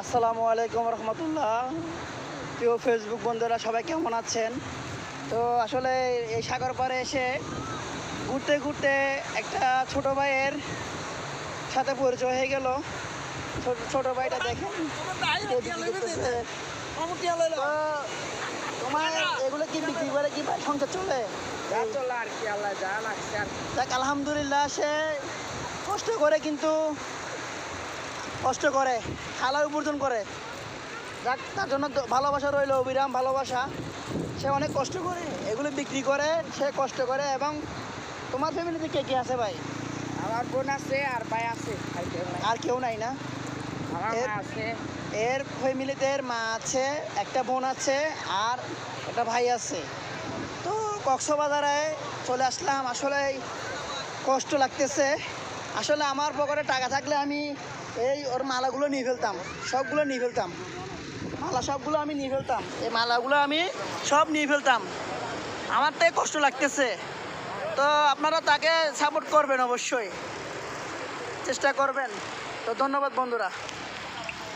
আসসালামু আলাইকুম রহমতুল্লাহ। প্রিয় ফেসবুক বন্ধুরা সবাই কেমন আছেন? তো আসলে এই সাগর পাড়ে এসে ঘুরতে ঘুরতে একটা ছোট ভাইয়ের সাথে পরিচয় হয়ে গেল। ছোট ভাইটা দেখেন তো তোমার এগুলো কি বিক্রি করে কি ভাই সংসার চলে? দেখ আলহামদুলিল্লাহ, সে কষ্ট করে, কিন্তু কষ্ট করে হালাল উপার্জন করে। যাক, তার জন্য ভালোবাসা রইল, অবিরাম ভালোবাসা। সে অনেক কষ্ট করে এগুলো বিক্রি করে, সে কষ্ট করে। এবং তোমার ফ্যামিলিতে কে কে আছে ভাই? আমার বোন আছে আর ভাই আছে, আর কেউ নাই না? আমার মা আছে। এর ফ্যামিলিতে এর মা আছে, একটা বোন আছে, আর একটা ভাই আছে। তো কক্সবাজারে চলে আসলাম। আসলে কষ্ট লাগতেছে। আসলে আমার পকেটে টাকা থাকলে আমি এই ওর মালাগুলো নিয়ে ফেলতাম, সবগুলো নিয়ে ফেলতাম। মালা সবগুলো আমি নিয়ে ফেলতাম, এই মালাগুলো আমি সব নিয়ে ফেলতাম। আমার তাই কষ্ট লাগতেছে। তো আপনারা তাকে সাপোর্ট করবেন, অবশ্যই চেষ্টা করবেন। তো ধন্যবাদ বন্ধুরা।